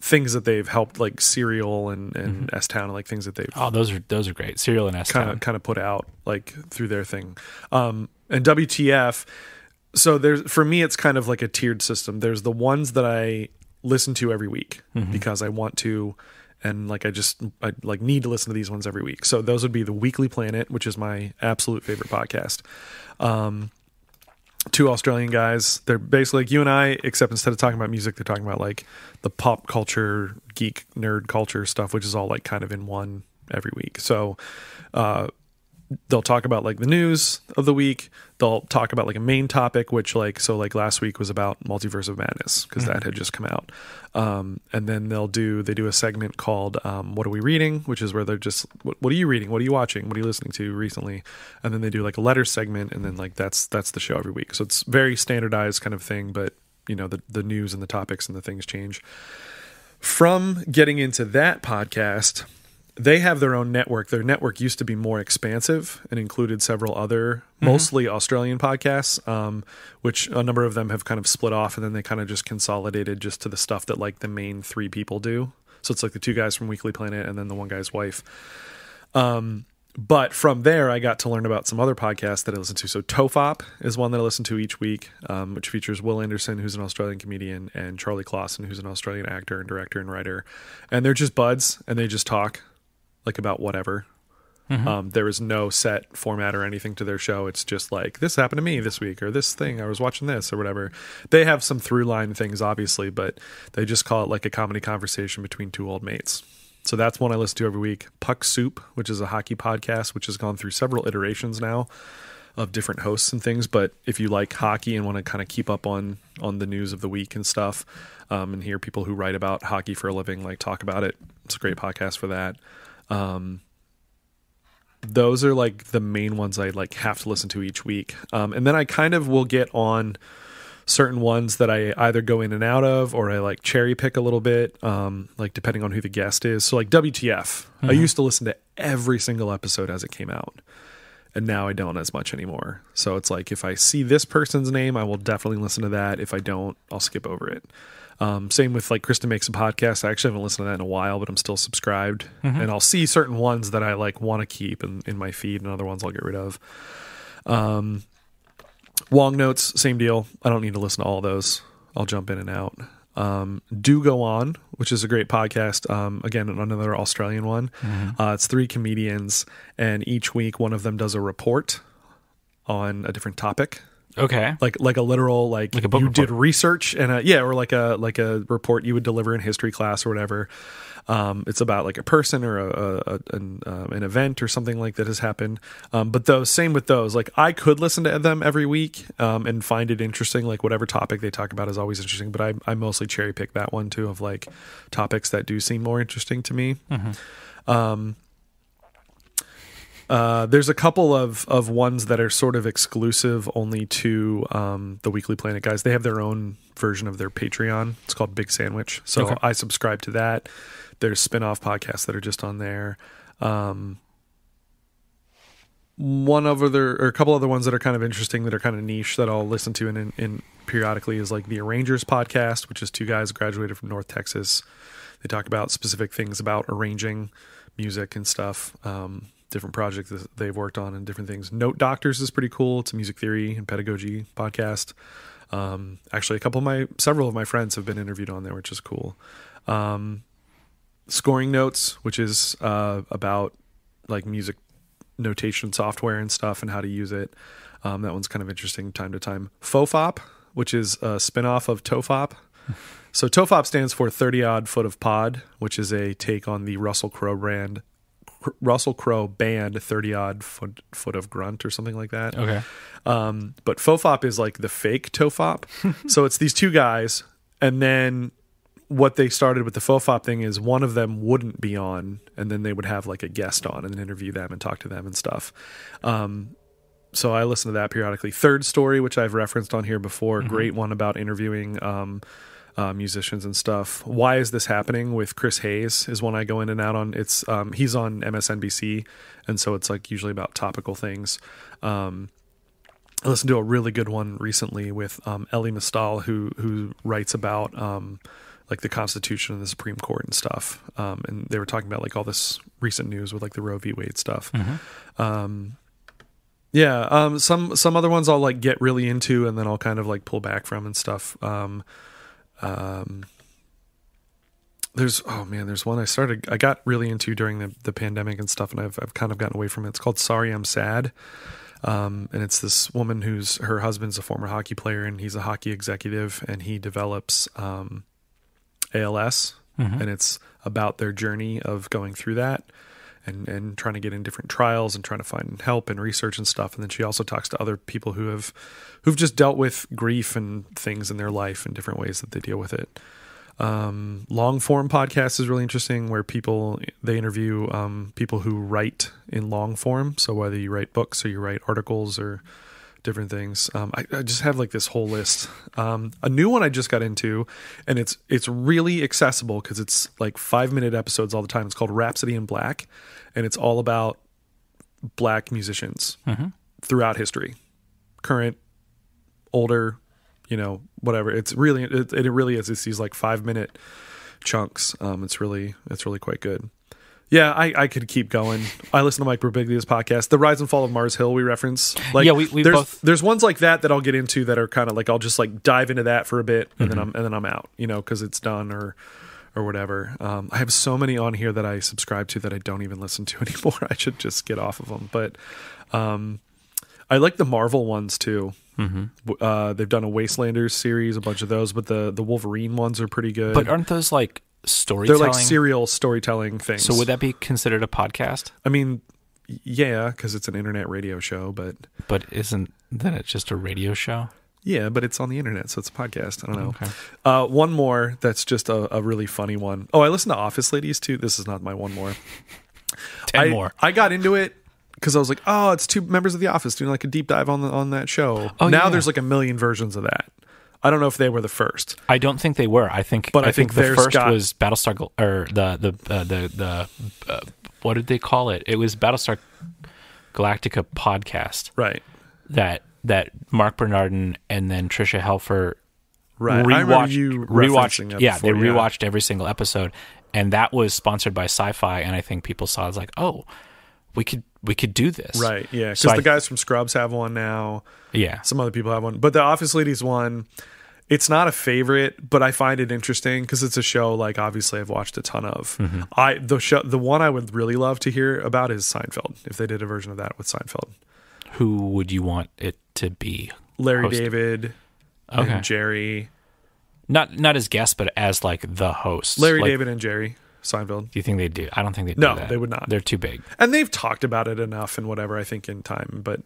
things that they've helped, like Serial and S-Town, and like things that they've those are great. Serial and S-Town kind of put out like through their thing. And WTF, so there's, for me it's kind of like a tiered system. There's the ones that I listen to every week because I want to, and like I like need to listen to these ones every week. So those would be the Weekly Planet, which is my absolute favorite podcast. two Australian guys. They're basically like you and I, except instead of talking about music, they're talking about like the pop culture, geek, nerd culture stuff, which is all like kind of in one every week. So they'll talk about like the news of the week. They'll talk about like a main topic, which like last week was about Multiverse of Madness because that had just come out. And then they do a segment called What Are We Reading, which is where they're just what are you reading? What are you watching? What are you listening to recently? And then they do like a letter segment, and then like that's the show every week. So it's very standardized kind of thing, but you know, the news and the topics and the things change. From getting into that podcast, they have their own network. Their network used to be more expansive and included several other, mostly Australian podcasts, which a number of them have kind of split off, and then they kind of just consolidated just to the stuff that like the main three people do. So it's like the two guys from Weekly Planet and then the one guy's wife. But from there, I got to learn about some other podcasts that I listen to. So Tofop is one that I listen to each week, which features Will Anderson, who's an Australian comedian, and Charlie Clausen, who's an Australian actor and director and writer. And they're just buds, and they just talk like about whatever. There is no set format or anything to their show. It's just like, this happened to me this week, or this thing, I was watching this, or whatever. They have some through line things, obviously, but they just call it like a comedy conversation between two old mates. So that's one I listen to every week. Puck Soup, which is a hockey podcast, which has gone through several iterations now of different hosts and things. But if you like hockey and want to kind of keep up on the news of the week and stuff, and hear people who write about hockey for a living like talk about it, it's a great podcast for that. Those are like the main ones I like have to listen to each week. And then I kind of will get on certain ones that I either go in and out of, or I like cherry pick a little bit, like depending on who the guest is. So like WTF, I used to listen to every single episode as it came out, and now I don't as much anymore. So it's like, if I see this person's name, I will definitely listen to that. If I don't, I'll skip over it. Same with like Kristen Makes a Podcast. I actually haven't listened to that in a while, but I'm still subscribed, and I'll see certain ones that I like want to keep in my feed, and other ones I'll get rid of. Long Notes, same deal. I don't need to listen to all of those. I'll jump in and out. Do Go On, which is a great podcast. Again, another Australian one. It's three comedians, and each week one of them does a report on a different topic. Okay. Like a literal, like a book you report. did research, and or like a report you would deliver in history class or whatever. It's about like a person or an event or something like that has happened. But same with those, like I could listen to them every week, and find it interesting. Like whatever topic they talk about is always interesting, but I mostly cherry pick that one too, of like topics that do seem more interesting to me. There's a couple of ones that are sort of exclusive only to the Weekly Planet guys. They have their own version of their Patreon. It's called Big Sandwich. So I subscribe to that. There's spin-off podcasts that are just on there. A couple other ones that are kind of interesting, that are kind of niche, that I'll listen to in periodically is like the Arrangers podcast, which is two guys graduated from North Texas. They talk about specific things about arranging music and stuff. Different projects that they've worked on and different things. Note Doctors is pretty cool. It's a music theory and pedagogy podcast. Actually, several of my friends have been interviewed on there, which is cool. Scoring Notes, which is about like music notation software and stuff and how to use it. That one's kind of interesting time to time. Fofop, which is a spinoff of Tofop. So Tofop stands for 30 Odd Foot of Pod, which is a take on the Russell Crowe band 30 Odd Foot of Grunt or something like that. Okay. But Fofop is like the fake Tofop. So it's these two guys, and then what they started with the Fofop thing is one of them wouldn't be on, and then they would have like a guest on and interview them and talk to them and stuff. So I listen to that periodically. Third Story, which I've referenced on here before, great one about interviewing musicians and stuff. Why Is This Happening with Chris Hayes is one I go in and out on. It's he's on MSNBC, and so it's like usually about topical things. I listened to a really good one recently with Elie Mystal, who writes about like the Constitution and the Supreme Court and stuff. And they were talking about like all this recent news with like the Roe v. Wade stuff. Some other ones I'll like get really into and then I'll kind of like pull back from and stuff. There's one I got really into during the pandemic and stuff, and I've kind of gotten away from it. It's called Sorry I'm Sad. And it's this woman her husband's a former hockey player, and he's a hockey executive, and he develops ALS, and it's about their journey of going through that and trying to get in different trials and trying to find help and research and stuff. And then she also talks to other people who've just dealt with grief and things in their life and different ways that they deal with it. Long form podcast is really interesting, where they interview people who write in long form. So whether you write books or you write articles or different things. I just have like this whole list. A new one I just got into, and it's really accessible because it's like 5-minute episodes all the time. It's called Rhapsody in Black, and it's all about Black musicians throughout history, current, older, whatever. It really is. It's these like 5-minute chunks. It's really quite good. Yeah, I could keep going. I listen to Mike Birbiglia's podcast, The Rise and Fall of Mars Hill. We reference, like, yeah, we both. There's ones like that I'll get into that are kind of like I'll just like dive into that for a bit and then I'm out, because it's done or whatever. I have so many on here that I subscribe to that I don't even listen to anymore. I should just get off of them. But I like the Marvel ones too. They've done a Wastelanders series, a bunch of those, but the Wolverine ones are pretty good. But aren't those like storytelling? They're like serial storytelling things. So would that be considered a podcast? I mean, yeah, because it's an internet radio show, but isn't then it's just a radio show? Yeah, but it's on the internet, so it's a podcast. I don't know. Okay. One more that's just a really funny one. Oh, I listen to Office Ladies too. This is not my one more. 10 more. I got into it because I was like, oh, it's 2 members of The Office doing like a deep dive on that show. Oh, now yeah. there's like a million versions of that. I don't know if they were the first. I don't think they were. I think the first was Battlestar, or the what did they call it? It was Battlestar Galactica podcast, right? That Mark Bernardin and then Tricia Helfer rewatched. Yeah, they rewatched every single episode, and that was sponsored by Sci-Fi. And I think people saw it as like, oh, we could do this, right? Yeah, because the guys from Scrubs have one now. Yeah, some other people have one, but the Office Ladies one, it's not a favorite, but I find it interesting because it's a show like obviously I've watched a ton of. The one I would really love to hear about is Seinfeld. If they did a version of that with Seinfeld, who would you want it to be? Larry hosted? David, and Jerry. Not as guests, but as like the hosts. Larry David and Jerry Seinfeld. Do you think they'd do? I don't think they'd do that. No, they would not. They're too big. And they've talked about it enough and whatever, I think, in time. But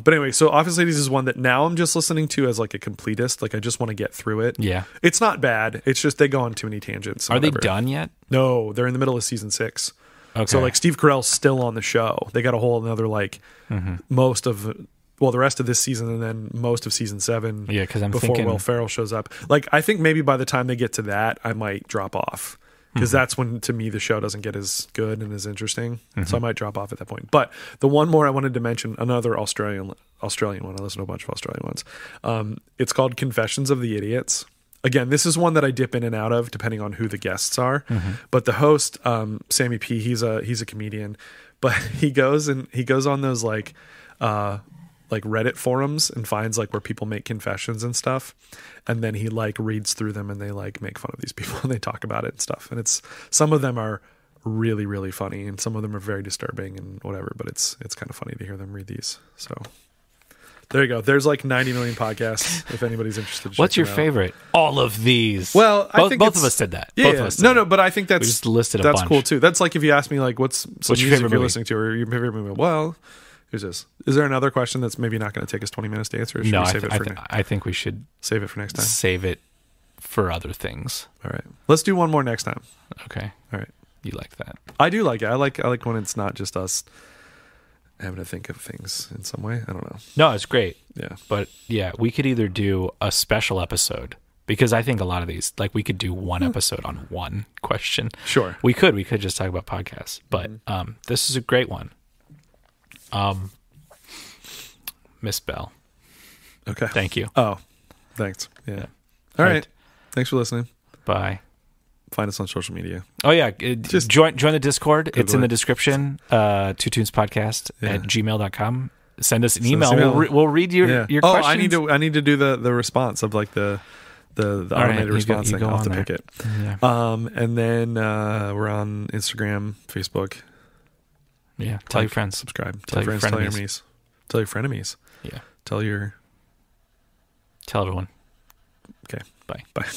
anyway, so Office Ladies is one that now I'm just listening to as like a completist. Like I just want to get through it. Yeah. It's not bad. It's just they go on too many tangents. Are they done yet? No, they're in the middle of season 6. Okay. So like Steve Carell's still on the show. They got a whole another like the rest of this season and then most of season 7. Yeah, because before Will Ferrell shows up. Like I think maybe by the time they get to that, I might drop off. Because that's when, to me, the show doesn't get as good and as interesting. So I might drop off at that point. But the one more I wanted to mention, another Australian one. I listen to a bunch of Australian ones. It's called Confessions of the Idiots. Again, this is one that I dip in and out of depending on who the guests are. But the host, Sammy P, he's a comedian. But he goes on those like Reddit forums and finds like where people make confessions and stuff, and then he like reads through them and they like make fun of these people and they talk about it and stuff, and it's some of them are really, really funny and some of them are very disturbing and whatever, but it's kind of funny to hear them read these. So there you go. There's like 90 million podcasts if anybody's interested. What's your favorite? All of these. Well, I think both of us did that. Yeah, both of us did no, but I think that's we just listed a that's bunch. cool too. That's like if you ask me like what's your music favorite you're movie? listening to or your favorite movie. Well, here's this. Is there another question that's maybe not going to take us 20 minutes to answer? Or should we save it for I think we should save it for next time. Save it for other things. All right. Let's do one more next time. Okay. All right. You like that? I do like it. I like when it's not just us having to think of things in some way. I don't know. No, it's great. Yeah. But yeah, we could either do a special episode because I think a lot of these, like we could do one episode on one question. Sure. We could just talk about podcasts, but this is a great one. Miss Bell. Okay. Thank you. Oh, thanks. Yeah. All right. Thanks for listening. Bye. Find us on social media. Oh yeah. Just join the Discord. It's in the description. Two Tunes Podcast at gmail.com. Send us an email. We'll read your questions. I need to do the response of like the automated response thing. I'll have to pick it. Yeah. And then we're on Instagram, Facebook. Yeah. Tell your friends. Subscribe. Tell your friends. Tell your enemies. Tell your frenemies. Yeah. Tell everyone. Okay. Bye. Bye.